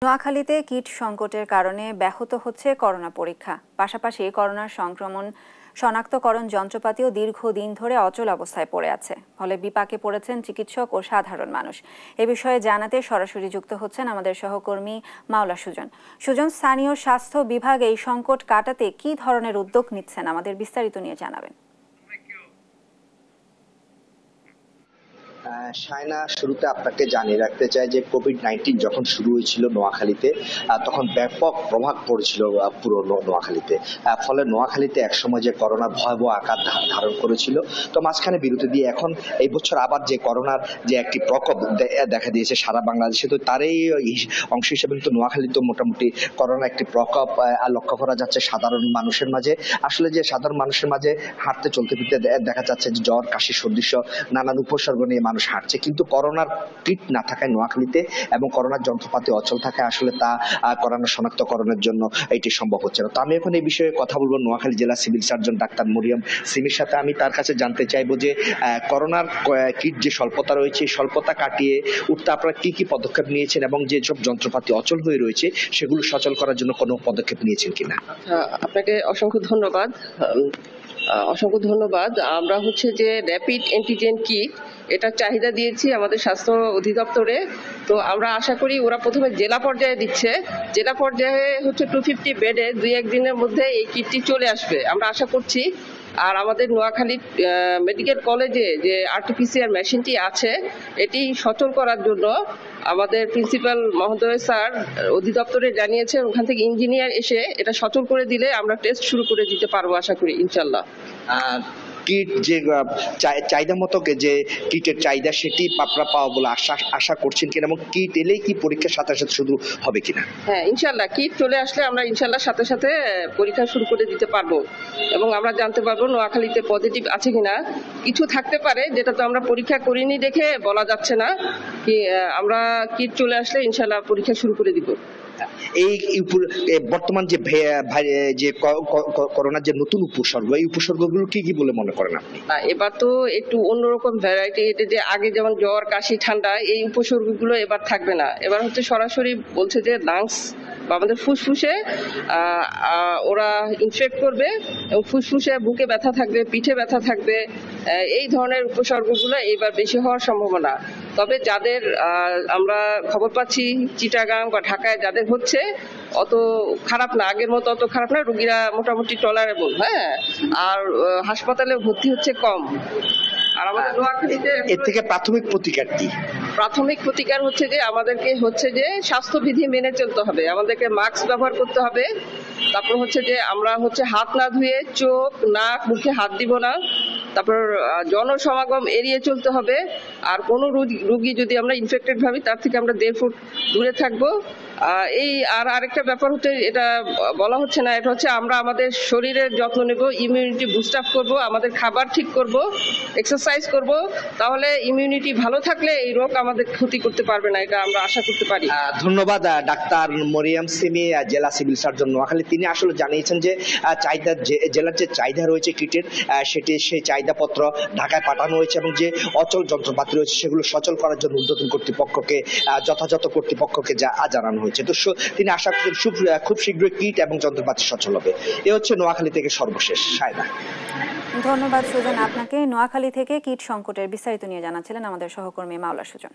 নোয়াখালীতে কিট সংকটের কারণে ব্যাহত হচ্ছে করোনা পরীক্ষা। পাশাপাশি করোনার সংক্রমণ শনাক্তকরণ যন্ত্রপাতিও দীর্ঘদিন ধরে অচল অবস্থায় পড়ে আছে। ফলে বিপাকে পড়েছেন চিকিৎসক ও সাধারণ মানুষ। এ বিষয়ে জানাতে সরাসরি যুক্ত হচ্ছেন আমাদের সহকর্মী মাওলা সুজন। সুজন, স্থানীয় স্বাস্থ্য বিভাগ এই সংকট কাটাতে কী ধরনের উদ্যোগ নিচ্ছেন, আমাদের বিস্তারিত নিয়ে জানাবেন। শায়না, শুরুতে আপনাকে জানিয়ে রাখতে চাই যে কোভিড-19 যখন শুরু হয়েছিল নোয়াখালীতে, তখন ব্যাপক প্রভাব পড়েছিল পুরো নোয়াখালীতে। ফলে নোয়াখালীতে একসময় যে করোনা ভয়াবহ আকার ধারণ করেছিল, তো মাঝখানে বিরতি দিয়ে এখন এই বছর আবার যে করোনার যে একটি প্রকোপ দেখা দিয়েছে সারা বাংলাদেশে, তো তারই অংশ হিসেবে কিন্তু নোয়াখালীতে মোটামুটি করোনা একটি প্রকোপ লক্ষ্য করা যাচ্ছে সাধারণ মানুষের মাঝে। আসলে যে সাধারণ মানুষের মাঝে হাঁটতে চলতে ফিরতে দেখা যাচ্ছে যে জ্বর, কাশি, সর্দি সহ নানান উপসর্গ নিয়ে মানুষ হাঁটছে, কিন্তু করোনার কিট না থাকায় নোয়াখালীতে এবং করোনার যন্ত্রপাতি অচল থাকায় আসলে তা করোনা শনাক্তকরণের জন্য এটি সম্ভব হচ্ছে না। তো আমি এখন এই বিষয়ে কথা বলবো নোয়াখালী জেলা সিভিল সার্জন ডাক্তার মরিয়ম সিমির সাথে। আমি তার কাছে জানতে চাইবো যে করোনার কিট যে স্বল্পতা রয়েছে, স্বল্পতা কাটিয়ে উঠতে আপনারা কি কি পদক্ষেপ নিয়েছেন এবং যেসব যন্ত্রপাতি অচল হয়ে রয়েছে সেগুলো সচল করার জন্য কোনো পদক্ষেপ নিয়েছেন কিনা? আপনাকে অসংখ্য ধন্যবাদ। আমরা যে র্যাপিড অ্যান্টিজেন কিট এটা চাহিদা দিয়েছি আমাদের স্বাস্থ্য অধিদপ্তরে। তো আমরা আশা করি ওরা প্রথমে জেলা পর্যায়ে দিচ্ছে, জেলা পর্যায়ে 250 বেডে 2-1 দিনের মধ্যে এই কিটটি চলে আসবে আমরা আশা করছি। আর আমাদের নোয়াখালী মেডিকেল কলেজে যে আরটিপিসিআর মেশিনটি আছে এটি সচল করার জন্য আমাদের প্রিন্সিপাল মহোদয় স্যার অধিদপ্তরে জানিয়েছে, ওখান থেকে ইঞ্জিনিয়ার এসে এটা সচল করে দিলে আমরা টেস্ট শুরু করে দিতে পারবো আশা করি ইনশাল্লাহ। কিট যে চাহিদা মতো যে কিটের চাহিদা সেটি আপনারা পাওয়া বলে আশা করছেন কিনা, এবং কিট এলেই কি পরীক্ষার সাথে সাথে শুরু হবে কিনা? হ্যাঁ, ইনশাল্লাহ কিট চলে আসলে আমরা ইনশাল্লাহ সাথে সাথে পরীক্ষা শুরু করে দিতে পারবো এবং আমরা জানতে পারবো নোয়াখালীতে পজিটিভ আছে কিনা। কিছু থাকতে পারে যেটা তো আমরা পরীক্ষা করিনি দেখে বলা যাচ্ছে না। আমরা কিট চলে আসলে ইনশাল্লাহ পরীক্ষা শুরু করে দিব। এই বর্তমান যে করোনার যে নতুন উপসর্গ, এই উপসর্গগুলো কি কি বলে মনে করেন আপনি? এবার তো একটু অন্যরকম ভ্যারাইটি। এটা যে আগে যেমন জ্বর, কাশি, ঠান্ডা, এই উপসর্গগুলো এবার থাকবে না। এবার সরাসরি বলছে যে লাংস বা আমাদের ফুসফুসে ওরা ইনফেক্ট করবে এবং ফুসফুসে বুকে ব্যথা থাকবে, পিঠে ব্যথা থাকবে। এই ধরনের উপসর্গগুলো এবার বেশি হওয়ার সম্ভাবনা। তবে যাদের আমরা খবর পাচ্ছি চিটাগাং বা ঢাকায় যাদের হচ্ছে অত খারাপ না, আগের মতো অত খারাপ না, রোগীরা মোটামুটি টলারেবল। হ্যাঁ, আর হাসপাতালে ভর্তি হচ্ছে কম। আর আমাদের নোয়াখালীতে এর থেকে প্রাথমিক প্রতিকার কি? প্রাথমিক প্রতিকার যে আমাদেরকে যে স্বাস্থ্যবিধি মেনে চলতে হবে, আমাদেরকে মাস্ক ব্যবহার করতে হবে। তারপর যে আমরা হাত না ধুয়ে চোখ, নাক, মুখে হাত দিব না। তারপর জনসমাগম এড়িয়ে চলতে হবে। আর কোনো রোগী যদি আমরা ইনফেক্টেড ভাবি তার থেকে আমরা 1.5 ফুট দূরে থাকবো। এই আরেকটা ব্যাপার এটা বলা হচ্ছে না, এটা আমরা আমাদের শরীরের যত্ন নেব, ইমিউনিটি বুস্ট আপ করবো, আমাদের খাবার ঠিক করব, এক্সারসাইজ করব। তাহলে ইমিউনিটি ভালো থাকলে এই রোগ আমাদের ক্ষতি করতে পারবে না, এটা আমরা আশা করতে পারি। ধন্যবাদ ডাক্তার মরিয়ম সিমি, জেলা সিভিল সার্জন নোয়াখালী। তিনি আসলে জানিয়েছেন যে চাহিদা, জেলার যে চাহিদা রয়েছে কিটের, সেই চাহিদাপত্র ঢাকায় পাঠানো হয়েছে এবং যে অচল যন্ত্রপাতি রয়েছে সেগুলো সচল করার জন্য ঊর্ধ্বতন কর্তৃপক্ষকে, যথাযথ কর্তৃপক্ষকে জানানো হয়েছে। তো তিনি আশা করছেন খুব শীঘ্রই কিট এবং যন্ত্রপাতি সচল হবে। এ নোয়াখালী থেকে সর্বশেষ। শায়না, ধন্যবাদ সুজন আপনাকে। নোয়াখালী থেকে কিট সংকটের বিস্তারিত নিয়ে জানাচ্ছিলেন আমাদের সহকর্মী মাওলা সুজন।